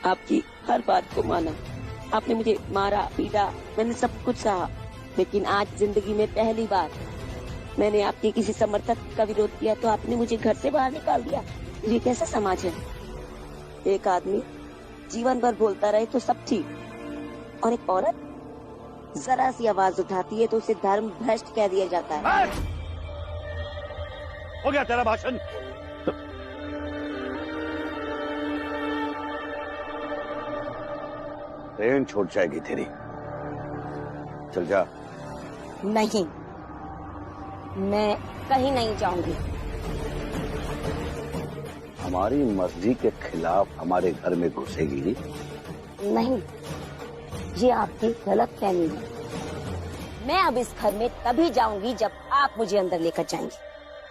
आपकी हर बात को माना। आपने मुझे मारा, पीटा, मैंने सब कुछ सहा, लेकिन आज जिंदगी में पहली बार मैंने आपके किसी समर्थक का विरोध किया तो आपने मुझे घर से बाहर निकाल दिया। ये कैसा समाज है? एक आदमी जीवन भर बोलता रहे तो सब ठीक, और एक औरत जरा सी आवाज उठाती है तो उसे धर्म भ्रष्ट कह दिया जाता है। हो गया तेरा भाषण। ट्रेन छूट जाएगी तेरी, चल जा। नहीं, मैं कहीं नहीं जाऊंगी। हमारी मर्जी के खिलाफ हमारे घर में घुसेगी? नहीं, ये आपकी गलत फहमी है। मैं अब इस घर में तभी जाऊंगी जब आप मुझे अंदर लेकर जाएंगे।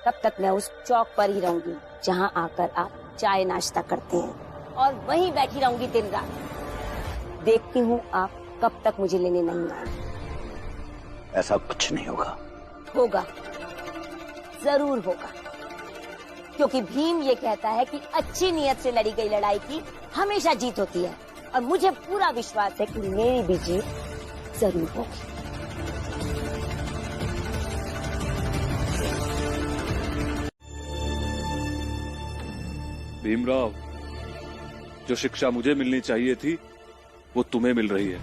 तब तक मैं उस चौक पर ही रहूंगी जहां आकर आप चाय नाश्ता करते हैं, और वहीं बैठी रहूंगी दिन रात। देखती हूँ आप कब तक मुझे लेने नहीं आए। ऐसा कुछ नहीं होगा। होगा, जरूर होगा, क्योंकि भीम ये कहता है कि अच्छी नीयत से लड़ी गई लड़ाई की हमेशा जीत होती है, और मुझे पूरा विश्वास है कि मेरी भी जीत जरूर होगी। भीमराव, जो शिक्षा मुझे मिलनी चाहिए थी वो तुम्हें मिल रही है।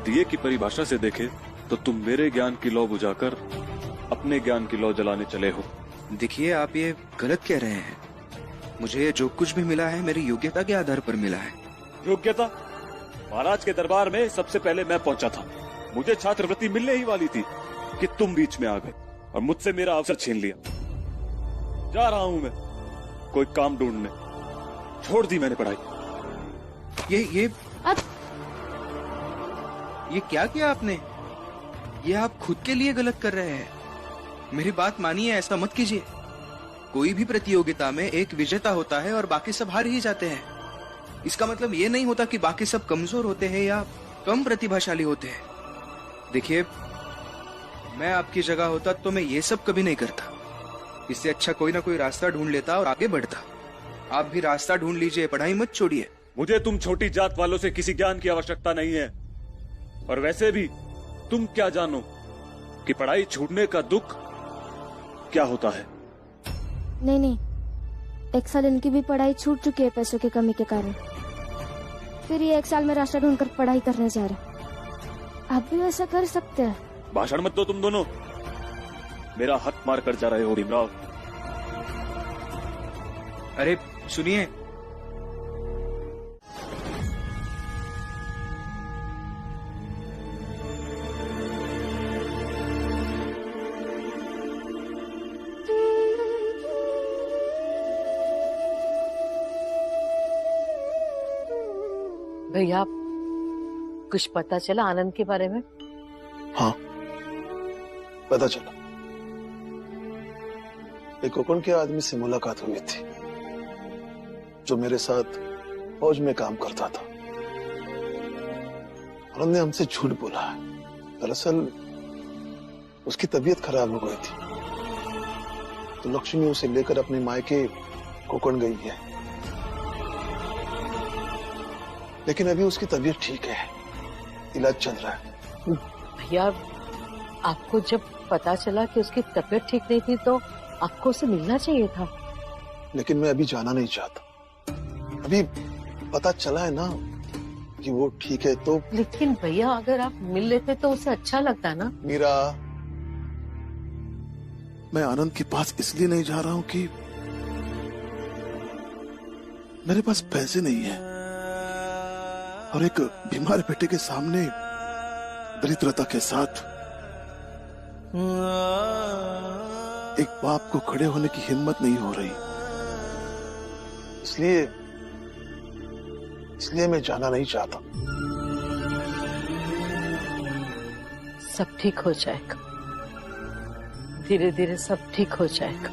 दिए की परिभाषा से देखे तो तुम मेरे ज्ञान की लौ बुझाकर अपने ज्ञान की लौ जलाने चले हो। देखिए, आप ये गलत कह रहे हैं। मुझे जो कुछ भी मिला है मेरी योग्यता के आधार पर मिला है। योग्यता? महाराज के दरबार में सबसे पहले मैं पहुंचा था। मुझे छात्रवृत्ति मिलने ही वाली थी कि तुम बीच में आ गए और मुझसे मेरा अवसर छीन लिया। जा रहा हूं मैं कोई काम ढूंढने। छोड़ दी मैंने पढ़ाई। ये क्या किया आपने? ये आप खुद के लिए गलत कर रहे हैं। मेरी बात मानिए, ऐसा मत कीजिए। कोई भी प्रतियोगिता में एक विजेता होता है और बाकी सब हार ही जाते हैं। इसका मतलब ये नहीं होता कि बाकी सब कमजोर होते हैं या कम प्रतिभाशाली होते हैं। देखिए, मैं आपकी जगह होता तो मैं ये सब कभी नहीं करता। इससे अच्छा कोई ना कोई रास्ता ढूंढ लेता और आगे बढ़ता। आप भी रास्ता ढूंढ लीजिए, पढ़ाई मत छोड़िए। मुझे तुम छोटी जात वालों से किसी ज्ञान की आवश्यकता नहीं है, और वैसे भी तुम क्या जानो कि पढ़ाई छूटने का दुख क्या होता है। नहीं, एक साल इनकी भी पढ़ाई छूट चुकी है पैसों की कमी के कारण। फिर ये एक साल में रास्ता ढूंढकर पढ़ाई करने जा रहे। आप भी ऐसा कर सकते हैं। भाषण मत दो तुम दोनों, मेरा हक मार कर जा रहे हो भीमराव। अरे सुनिए, भैया कुछ पता चला आनंद के बारे में? हाँ, पता चला। एक कोकण के आदमी से मुलाकात हुई थी जो मेरे साथ फौज में काम करता था। आनंद ने हमसे झूठ बोला है। दरअसल उसकी तबीयत खराब हो गई थी, तो लक्ष्मी उसे लेकर अपने मायके कोकण गई है। लेकिन अभी उसकी तबीयत ठीक है, इलाज चल रहा है। भैया, आपको जब पता चला कि उसकी तबीयत ठीक नहीं थी तो आपको उसे मिलना चाहिए था। लेकिन मैं अभी जाना नहीं चाहता। अभी पता चला है ना कि वो ठीक है तो। लेकिन भैया, अगर आप मिल लेते तो उसे अच्छा लगता ना। मीरा, मैं आनंद के पास इसलिए नहीं जा रहा हूं कि मेरे पास पैसे नहीं है और एक बीमार बेटे के सामने दरिद्रता के साथ एक बाप को खड़े होने की हिम्मत नहीं हो रही। इसलिए मैं जाना नहीं चाहता। सब ठीक हो जाएगा, धीरे धीरे सब ठीक हो जाएगा।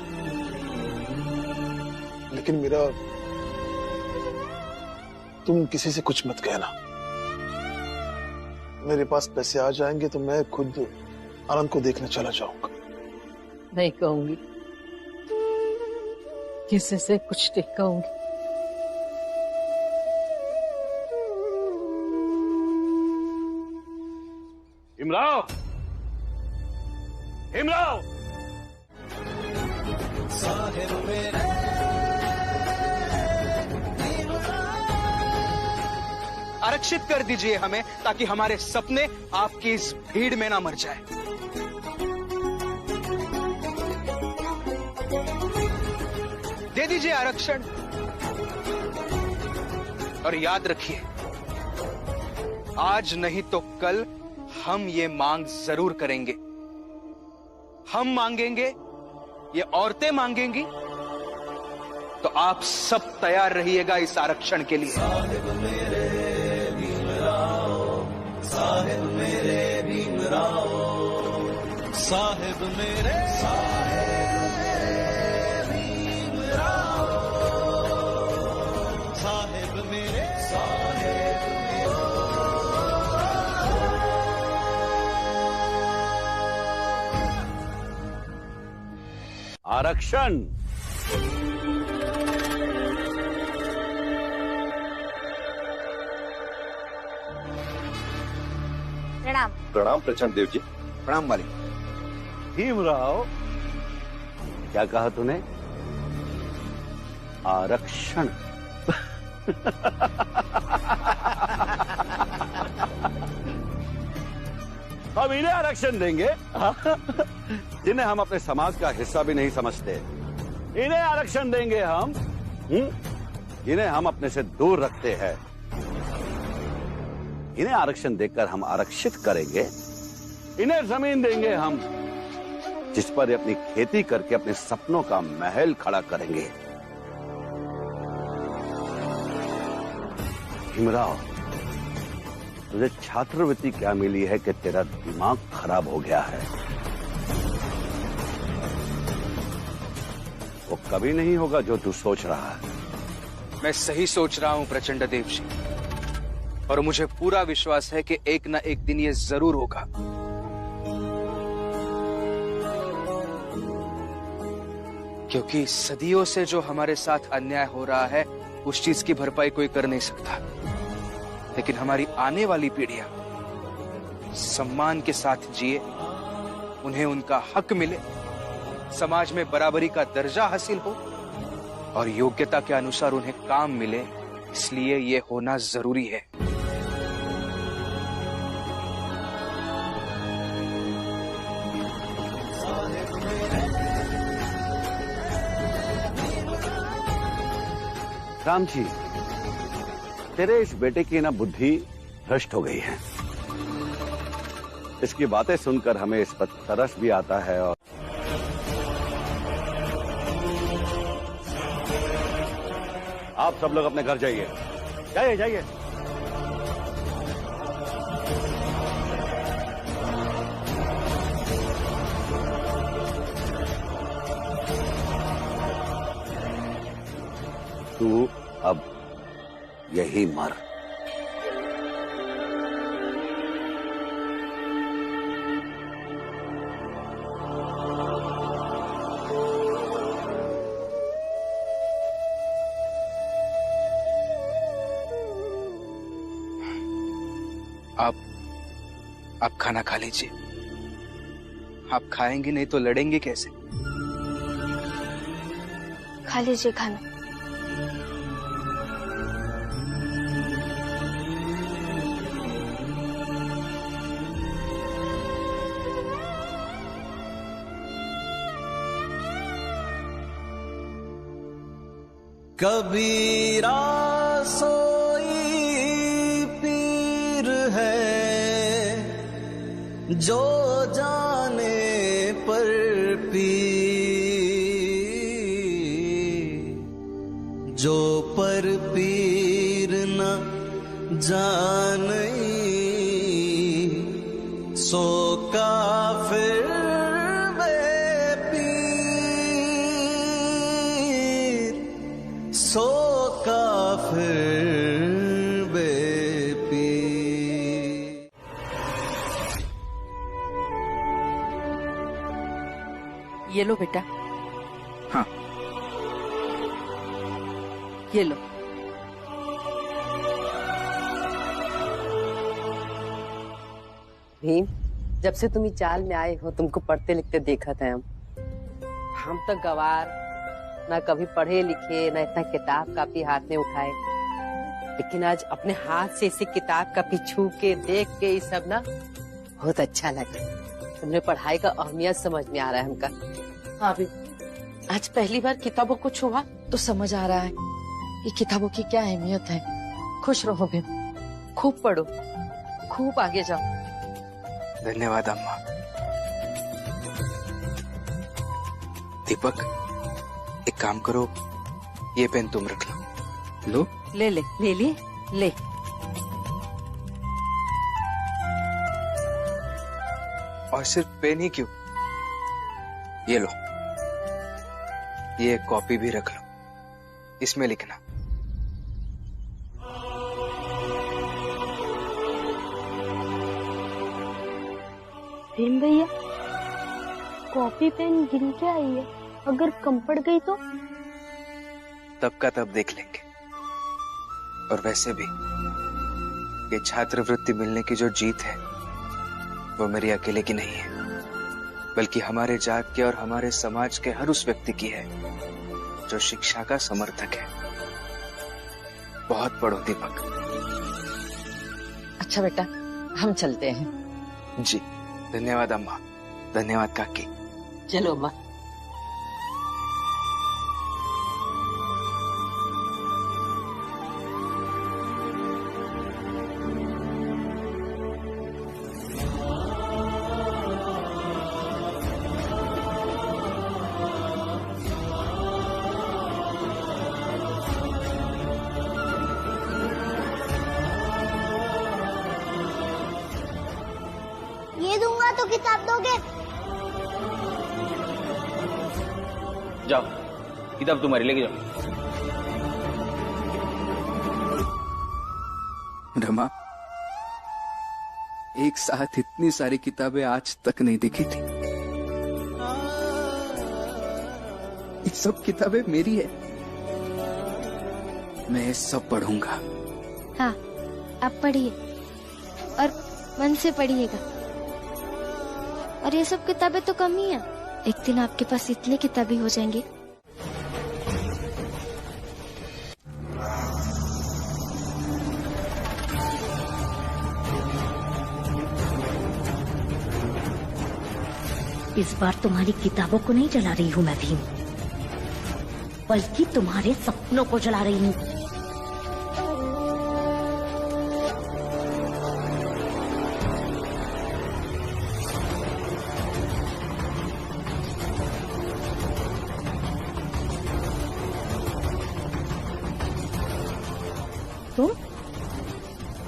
लेकिन मेरा, तुम किसी से कुछ मत कहना। मेरे पास पैसे आ जाएंगे तो मैं खुद आनंद को देखने चला जाऊंगा। नहीं कहूंगी, किसी से कुछ नहीं कहूंगी। हिमराव, हिमराव, आरक्षित कर दीजिए हमें ताकि हमारे सपने आपकी इस भीड़ में ना मर जाए। दे दीजिए आरक्षण और याद रखिए, आज नहीं तो कल हम ये मांग जरूर करेंगे। हम मांगेंगे, ये औरतें मांगेंगी, तो आप सब तैयार रहिएगा इस आरक्षण के लिए। साहिब मेरे भीमराव, साहिब मेरे भीमराव, साहिब मेरे भीमराव, साहिब मेरे आरक्षण। प्रणाम। प्रणाम प्रचंड देव जी। प्रणाम मालिक। भीमराव, क्या कहा तूने? आरक्षण। हम इन्हें आरक्षण देंगे जिन्हें हम अपने समाज का हिस्सा भी नहीं समझते। इन्हें आरक्षण देंगे हम जिन्हें हम अपने से दूर रखते हैं। इन्हें आरक्षण देकर हम आरक्षित करेंगे। इन्हें जमीन देंगे हम जिस पर ये अपनी खेती करके अपने सपनों का महल खड़ा करेंगे। हिमराव, तुझे छात्रवृत्ति क्या मिली है कि तेरा दिमाग खराब हो गया है? वो कभी नहीं होगा जो तू सोच रहा है। मैं सही सोच रहा हूं प्रचंड देव जी, और मुझे पूरा विश्वास है कि एक न एक दिन ये जरूर होगा। क्योंकि सदियों से जो हमारे साथ अन्याय हो रहा है उस चीज की भरपाई कोई कर नहीं सकता, लेकिन हमारी आने वाली पीढ़ियां सम्मान के साथ जिए, उन्हें उनका हक मिले, समाज में बराबरी का दर्जा हासिल हो और योग्यता के अनुसार उन्हें काम मिले, इसलिए ये होना जरूरी है। राम जी, तेरे इस बेटे की ना बुद्धि भ्रष्ट हो गई है। इसकी बातें सुनकर हमें इस पर तरस भी आता है। और आप सब लोग अपने घर जाइए, जाइए जाइए। तू अब यही मर। आप खाना खा लीजिए। आप खाएंगे नहीं तो लड़ेंगे कैसे? खा लीजिए खाना। कबीरा सोई पीर है जो जाने पर पीर, जो पर पीर न जाने सो काफिर बेपीर, सो काफिर बेपीर। ये लो बेटा। हाँ। ये लो। भीम, जब से तुम इस चाल में आए हो तुमको पढ़ते लिखते देखा था हम तो गवार, ना कभी पढ़े लिखे, ना इतना किताब कापी हाथ में उठाए, लेकिन आज अपने हाथ से इसे किताब कापी छू के देख के ये सब ना बहुत अच्छा लगा। तुमने पढ़ाई का अहमियत समझ में आ रहा है हमका। हाँ भी, आज पहली बार किताबों को छुआ तो समझ आ रहा है ये किताबों की क्या अहमियत है। खुश रहो भीम, खूब पढ़ो, खूब आगे जाओ। धन्यवाद अम्मा। दीपक, एक काम करो, ये पेन तुम रख लो। लो ले ले ले ले ले। और सिर्फ पेन ही क्यों, ये लो, ये कॉपी भी रख लो, इसमें लिखना। भीम भैया, कॉपी पेन गिर के आई है, अगर कम पड़ गई तो? तब का तब देख लेंगे। और वैसे भी ये छात्रवृत्ति मिलने की जो जीत है वो मेरी अकेले की नहीं है, बल्कि हमारे जात के और हमारे समाज के हर उस व्यक्ति की है जो शिक्षा का समर्थक है। बहुत पढ़ो दीपक। अच्छा बेटा, हम चलते हैं। जी, धन्यवाद अम्मा। धन्यवाद काकी। चलो अम्मा। ये दूंगा तो किताब दोगे? जाओ, किताब तुम्हारी लेके जाओ। रमा, एक साथ इतनी सारी किताबें आज तक नहीं देखी थी। ये सब किताबें मेरी है, मैं सब पढ़ूंगा। हाँ, आप पढ़िए और मन से पढ़िएगा। और ये सब किताबें तो कम ही हैं, एक दिन आपके पास इतनी किताबें हो जाएंगी। इस बार तुम्हारी किताबों को नहीं जला रही हूँ मैं भीम, बल्कि तुम्हारे सपनों को जला रही हूँ। तुम?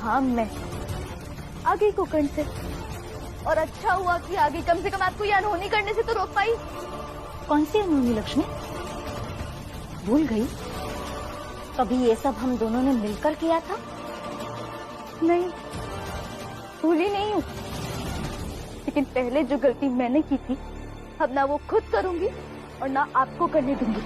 हाँ, मैं आ गई कोकण से, और अच्छा हुआ कि आ गई। कम से कम आपको ये अनहोनी करने से तो रोक पाई। कौन सी अनहोनी लक्ष्मी? भूल गई? कभी ये सब हम दोनों ने मिलकर किया था? नहीं, भूली नहीं हूँ, लेकिन पहले जो गलती मैंने की थी अब ना वो खुद करूंगी और ना आपको करने दूंगी।